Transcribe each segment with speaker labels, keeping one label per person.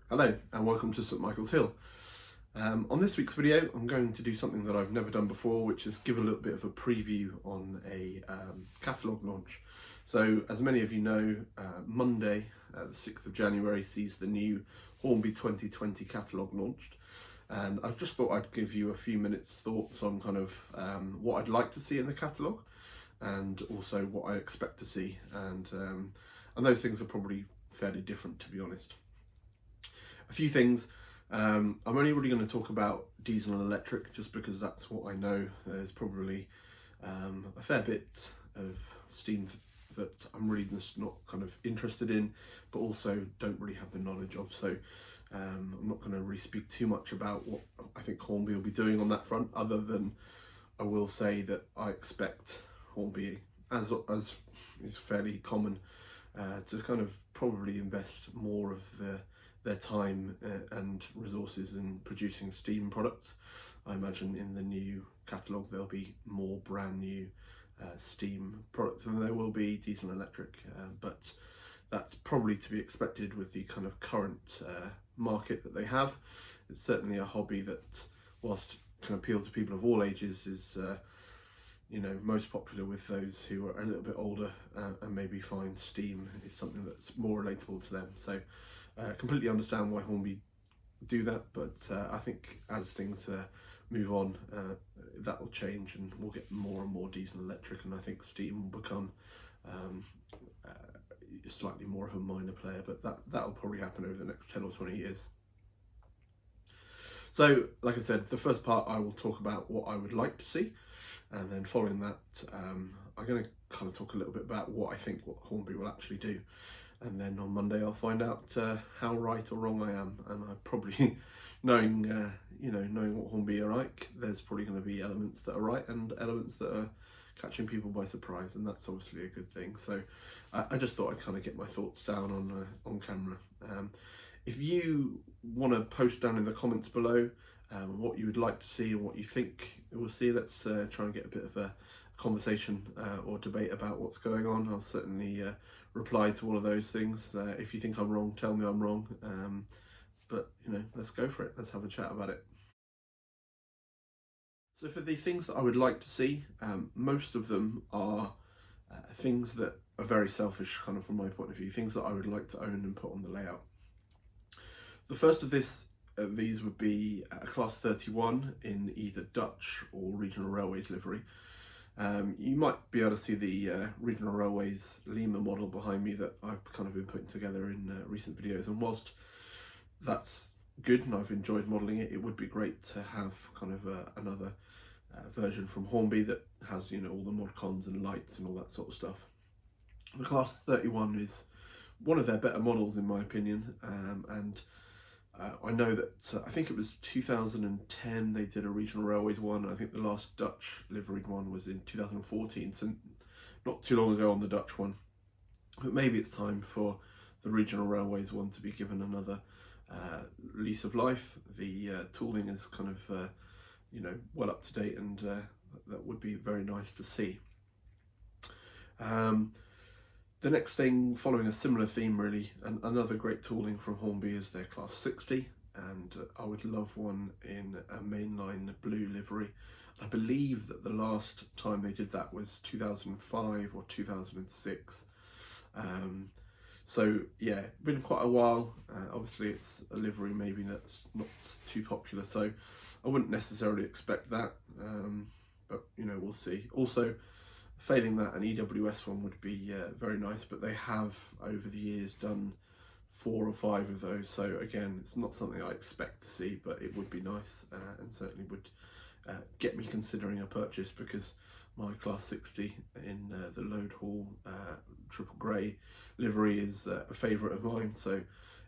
Speaker 1: Hello and welcome to St Michael's Hill. On this week's video I'm going to do something that I've never done before, which is give a little bit of a preview on a catalogue launch. So as many of you know, Monday the 6th of January sees the new Hornby 2020 catalogue launched, and I've just thought I'd give you a few minutes thoughts on kind of what I'd like to see in the catalogue and also what I expect to see, and those things are probably fairly different, to be honest. A few things. I'm only really going to talk about diesel and electric just because that's what I know. There's probably a fair bit of steam that I'm really just not kind of interested in, but also don't really have the knowledge of. So I'm not going to really speak too much about what I think Hornby will be doing on that front, other than I will say that I expect Hornby, as is fairly common, to kind of probably invest more of their time and resources in producing steam products. I imagine in the new catalogue there'll be more brand new steam products than there will be diesel and electric, but that's probably to be expected with the kind of current market that they have. It's certainly a hobby that, whilst can appeal to people of all ages, is most popular with those who are a little bit older and maybe find steam is something that's more relatable to them. So completely understand why Hornby do that, but I think as things move on, that will change and we'll get more and more diesel and electric, and I think steam will become slightly more of a minor player, but that'll probably happen over the next 10 or 20 years. So, like I said, the first part I will talk about what I would like to see, and then following that I'm going to kind of talk a little bit about what I think what Hornby will actually do. And then on Monday I'll find out how right or wrong I am, and I probably, knowing what Hornby are like, there's probably going to be elements that are right and elements that are catching people by surprise, and that's obviously a good thing. So I just thought I'd kind of get my thoughts down on camera. If you want to post down in the comments below what you would like to see and what you think we'll see, let's try and get a bit of a conversation or debate about what's going on. I'll certainly reply to all of those things. If you think I'm wrong, tell me I'm wrong, but let's go for it. Let's have a chat about it. So for the things that I would like to see, most of them are things that are very selfish, kind of from my point of view, things that I would like to own and put on the layout. The first of these would be a Class 31 in either Dutch or Regional Railways livery. You might be able to see the Regional Railways Lima model behind me that I've kind of been putting together in recent videos, and whilst that's good and I've enjoyed modelling it, it would be great to have kind of another version from Hornby that has all the mod cons and lights and all that sort of stuff. The Class 31 is one of their better models in my opinion, and I know that I think it was 2010 they did a Regional Railways one. I think the last Dutch liveried one was in 2014, so not too long ago on the Dutch one. But maybe it's time for the Regional Railways one to be given another lease of life. The tooling is kind of well up to date, and that would be very nice to see. The next thing, following a similar theme really, and another great tooling from Hornby, is their Class 60, and I would love one in a mainline blue livery. I believe that the last time they did that was 2005 or 2006. So yeah, been quite a while. Obviously it's a livery maybe that's not too popular, so I wouldn't necessarily expect that, but we'll see. Also, failing that, an EWS one would be very nice, but they have over the years done 4 or 5 of those, so again it's not something I expect to see, but it would be nice and certainly would get me considering a purchase, because my Class 60 in the load hall triple grey livery is a favourite of mine, so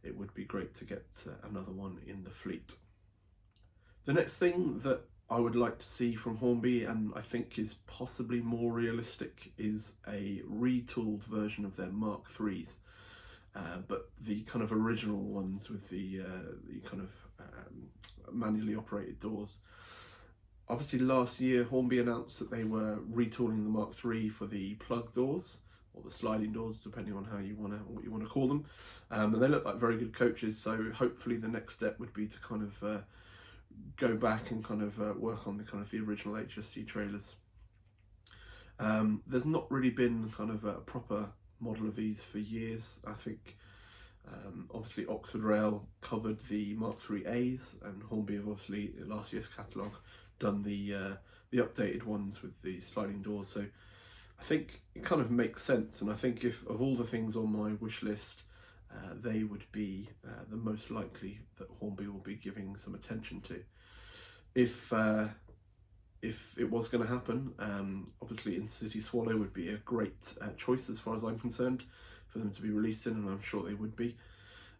Speaker 1: it would be great to get another one in the fleet. The next thing that I would like to see from Hornby, and I think is possibly more realistic, is a retooled version of their Mark IIIs, but the kind of original ones with the kind of manually operated doors. Obviously last year Hornby announced that they were retooling the Mark III for the plug doors, or the sliding doors, depending on what you want to call them. And they look like very good coaches. So hopefully the next step would be to kind of go back and kind of work on the original HST trailers. There's not really been kind of a proper model of these for years. I think obviously Oxford Rail covered the Mark III A's, and Hornby have obviously last year's catalogue done the updated ones with the sliding doors. So I think it kind of makes sense, and I think if of all the things on my wish list, they would be the most likely that Hornby will be giving some attention to. If it was going to happen, obviously Intercity Swallow would be a great choice as far as I'm concerned for them to be released in, and I'm sure they would be.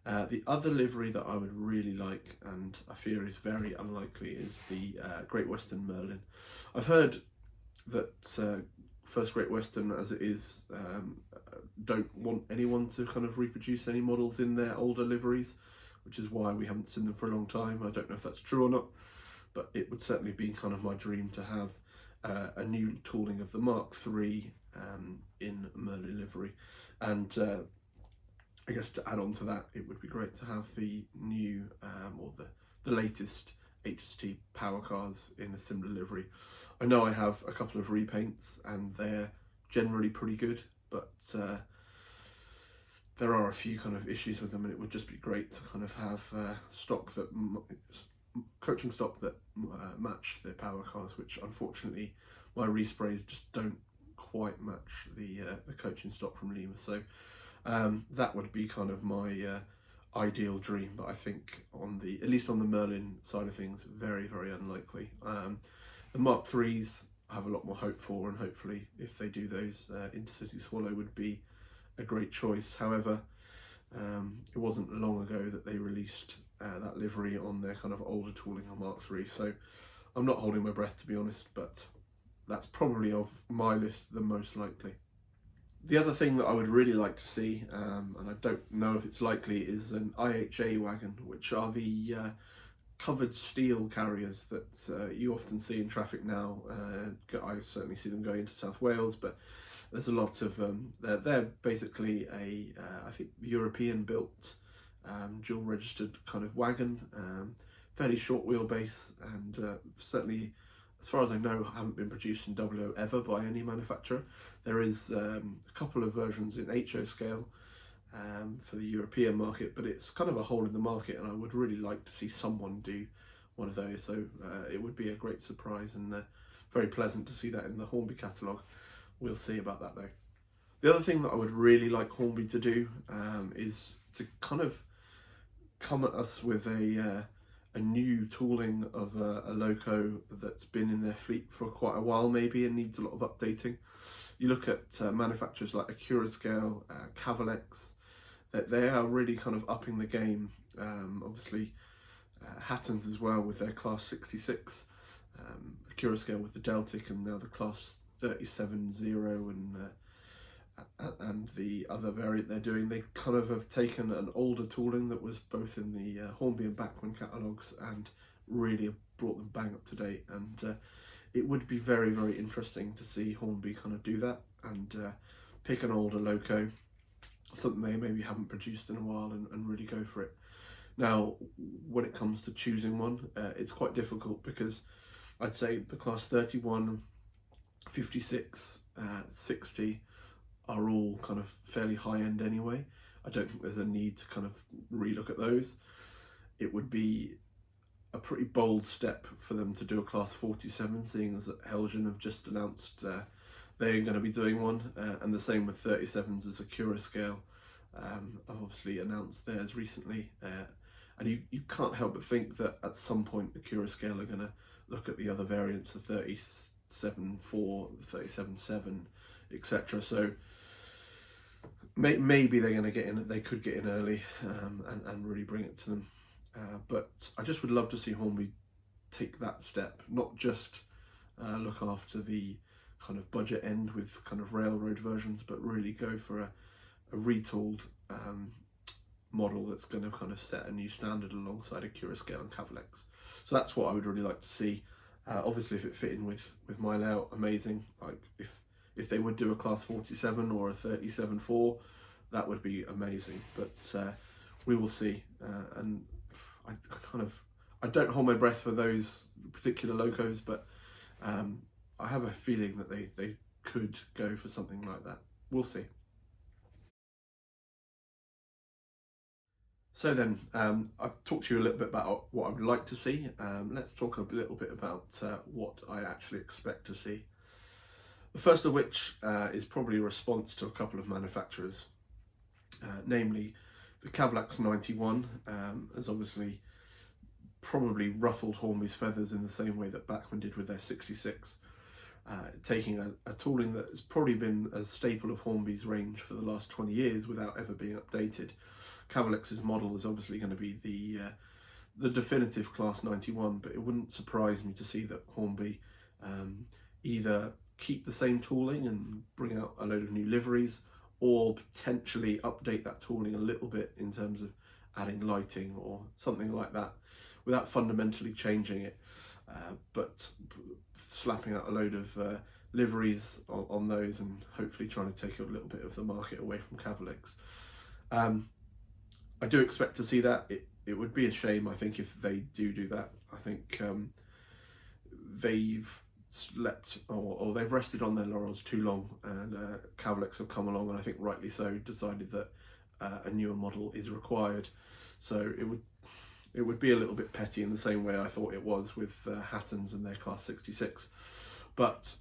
Speaker 1: The other livery that I would really like, and I fear is very unlikely, is the Great Western Merlin. I've heard that First Great Western, as it is, don't want anyone to kind of reproduce any models in their older liveries, which is why we haven't seen them for a long time. I don't know if that's true or not, but it would certainly be kind of my dream to have a new tooling of the Mark III in Merlin livery. And I guess to add on to that, it would be great to have the new or the latest HST power cars in a similar livery. I know I have a couple of repaints and they're generally pretty good, but there are a few kind of issues with them, and it would just be great to kind of have coaching stock that match the power cars, which unfortunately my resprays just don't quite match the coaching stock from Lima. So that would be kind of my ideal dream, but I think at least on the Merlin side of things, very, very unlikely. The Mark IIIs I have a lot more hope for, and hopefully if they do those, Intercity Swallow would be a great choice. However, it wasn't long ago that they released that livery on their kind of older tooling on Mark III, so I'm not holding my breath, to be honest, but that's probably of my list the most likely. The other thing that I would really like to see, and I don't know if it's likely, is an IHA wagon, which are the covered steel carriers that you often see in traffic now. I certainly see them going into South Wales, but there's a lot of they're basically I think European built dual registered kind of wagon, fairly short wheelbase, and certainly as far as I know haven't been produced in WO ever by any manufacturer. There is a couple of versions in HO scale for the European market, but it's kind of a hole in the market, and I would really like to see someone do one of those. So it would be a great surprise, and very pleasant to see that in the Hornby catalogue. We'll see about that though. The other thing that I would really like Hornby to do is to kind of come at us with a new tooling of a loco that's been in their fleet for quite a while maybe and needs a lot of updating. You look at manufacturers like Accurascale, Cavalex, that they are really kind of upping the game. Obviously Hattons as well with their Class 66, Accurascale with the Deltic, and now the Class 37-0 and the other variant they're doing. They kind of have taken an older tooling that was both in the Hornby and Bachmann catalogues and really brought them bang up to date, and it would be very, very interesting to see Hornby kind of do that and pick an older loco, something they maybe haven't produced in a while, and really go for it. Now, when it comes to choosing one, it's quite difficult because I'd say the Class 31, 56, 60 are all kind of fairly high end anyway. I don't think there's a need to kind of relook at those. It would be a pretty bold step for them to do a Class 47, seeing as Helgen have just announced they're going to be doing one, and the same with 37s as Accurascale. I've obviously announced theirs recently, and you can't help but think that at some point Accurascale are going to look at the other variants, the 37.4, the 37.7, etc. So maybe they're going to get in. They could get in early and really bring it to them. But I just would love to see Hornby take that step, not just look after the kind of budget end with kind of railroad versions, but really go for a retooled model that's going to kind of set a new standard alongside Accurascale and Cavalex. So that's what I would really like to see. Obviously, if it fit in with my layout, amazing. Like if if they would do a class 47 or a 37.4, that would be amazing. But we will see. And I don't hold my breath for those particular locos, but I have a feeling that they could go for something like that. We'll see. So then, I've talked to you a little bit about what I would like to see. Let's talk a little bit about what I actually expect to see. The first of which is probably a response to a couple of manufacturers, namely the Catalogue 91 has obviously probably ruffled Hornby's feathers in the same way that Bachmann did with their 66, taking a tooling that has probably been a staple of Hornby's range for the last 20 years without ever being updated. Catalogue's model is obviously going to be the definitive Class 91, but it wouldn't surprise me to see that Hornby either keep the same tooling and bring out a load of new liveries, or potentially update that tooling a little bit in terms of adding lighting or something like that, without fundamentally changing it, but slapping out a load of liveries on those and hopefully trying to take a little bit of the market away from Catalogues. I do expect to see that. It would be a shame, I think, if they do that. I think they've slept or they've rested on their laurels too long, and Catalogues have come along, and I think rightly so, decided that a newer model is required. So it would be a little bit petty in the same way I thought it was with Hattons and their Class 66, but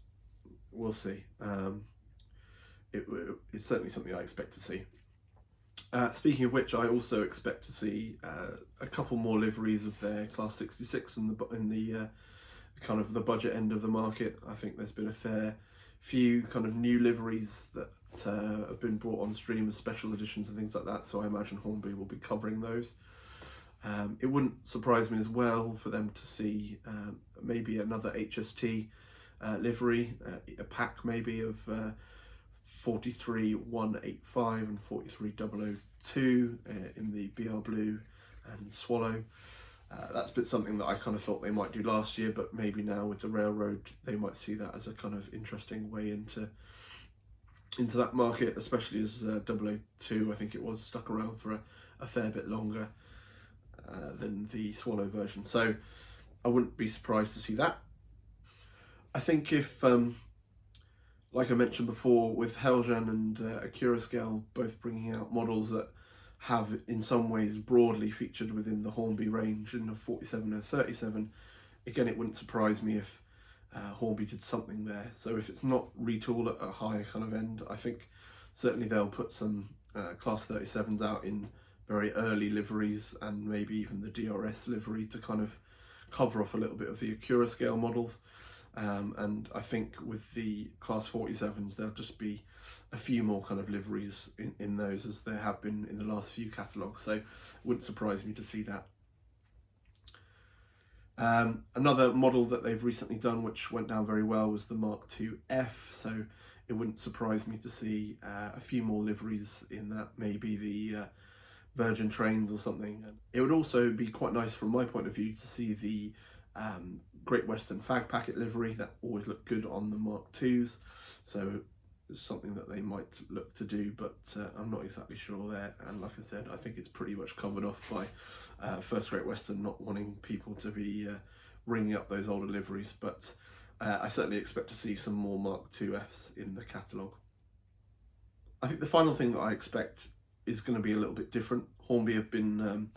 Speaker 1: we'll see. It's certainly something I expect to see. Speaking of which, I also expect to see a couple more liveries of their Class 66 in the kind of the budget end of the market. I think there's been a fair few kind of new liveries that have been brought on stream as special editions and things like that, so I imagine Hornby will be covering those. It wouldn't surprise me as well for them to see maybe another HST livery, a pack maybe of 43185 and 43002 in the BR Blue and Swallow. That's been something that I kind of thought they might do last year, but maybe now with the railroad they might see that as a kind of interesting way into that market, especially as 002, I think it was, stuck around for a fair bit longer than the Swallow version. So I wouldn't be surprised to see that. I think if like I mentioned before, with Heljan and Accurascale both bringing out models that have in some ways broadly featured within the Hornby range in the 47 and 37, again, it wouldn't surprise me if Hornby did something there. So if it's not retool at a high kind of end, I think certainly they'll put some Class 37s out in very early liveries, and maybe even the DRS livery to kind of cover off a little bit of the Accurascale models. And I think with the Class 47s, there'll just be a few more kind of liveries in those, as there have been in the last few catalogues, so it wouldn't surprise me to see that. Another model that they've recently done which went down very well was the Mark II F, so it wouldn't surprise me to see a few more liveries in that, maybe the Virgin Trains or something. It would also be quite nice from my point of view to see the Great Western fag packet livery. That always looked good on the Mark IIs, so it's something that they might look to do, but I'm not exactly sure there. And like I said, I think it's pretty much covered off by First Great Western not wanting people to be ringing up those older liveries, but I certainly expect to see some more Mark II Fs in the catalogue. I think the final thing that I expect is going to be a little bit different. Hornby have been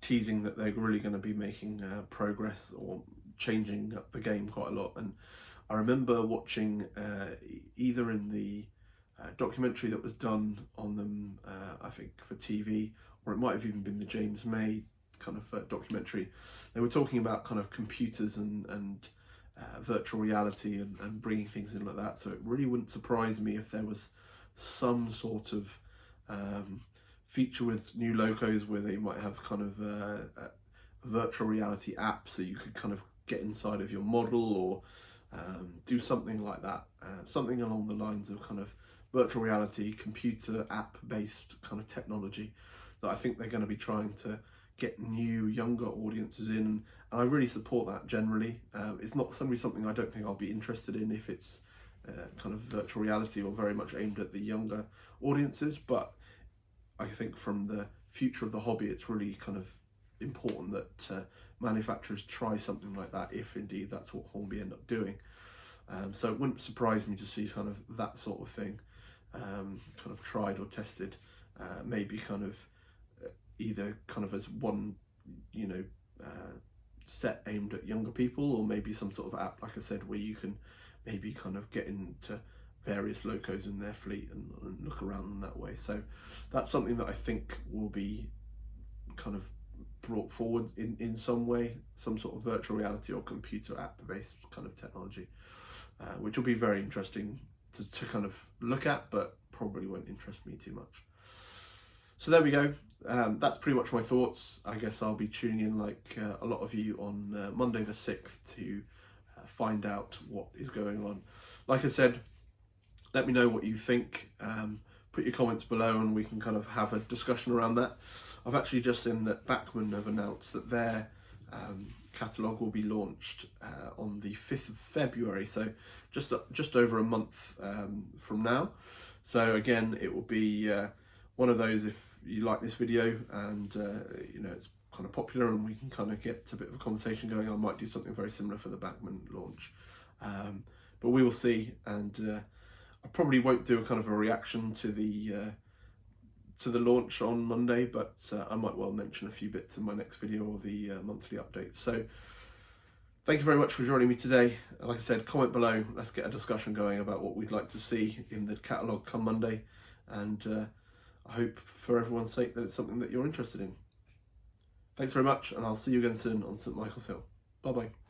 Speaker 1: teasing that they're really going to be making progress or changing up the game quite a lot, and I remember watching either in the documentary that was done on them, I think for TV, or it might have even been the James May kind of documentary. They were talking about kind of computers and virtual reality and bringing things in like that, so it really wouldn't surprise me if there was some sort of feature with new locos where they might have kind of a virtual reality app, so you could kind of get inside of your model, or do something like that, something along the lines of kind of virtual reality, computer app based kind of technology that I think they're going to be trying to get new, younger audiences in, and I really support that generally. It's not something I don't think I'll be interested in if it's kind of virtual reality, or very much aimed at the younger audiences. But I think from the future of the hobby, it's really kind of important that manufacturers try something like that, if indeed that's what Hornby end up doing. So it wouldn't surprise me to see kind of that sort of thing kind of tried or tested, maybe kind of either kind of as one, you know, set aimed at younger people, or maybe some sort of app, like I said, where you can maybe kind of get into various locos in their fleet and look around them that way. So that's something that I think will be kind of brought forward in some way, some sort of virtual reality or computer app based kind of technology, which will be very interesting to kind of look at, but probably won't interest me too much. So there we go. That's pretty much my thoughts. I guess I'll be tuning in, like a lot of you, on Monday the 6th to find out what is going on. Like I said, let me know what you think. Put your comments below and we can kind of have a discussion around that. I've actually just seen that Bachmann have announced that their catalogue will be launched on the 5th of February, so just over a month from now. So again, it will be one of those, if you like this video and you know, it's kind of popular and we can kind of get a bit of a conversation going, I might do something very similar for the Bachmann launch. But we will see, and I probably won't do a kind of a reaction to the launch on Monday, but I might well mention a few bits in my next video, or the monthly update. So thank you very much for joining me today. Like I said, comment below, let's get a discussion going about what we'd like to see in the catalogue come Monday, and I hope for everyone's sake that it's something that you're interested in. Thanks very much, and I'll see you again soon on St Michael's Hill. Bye bye.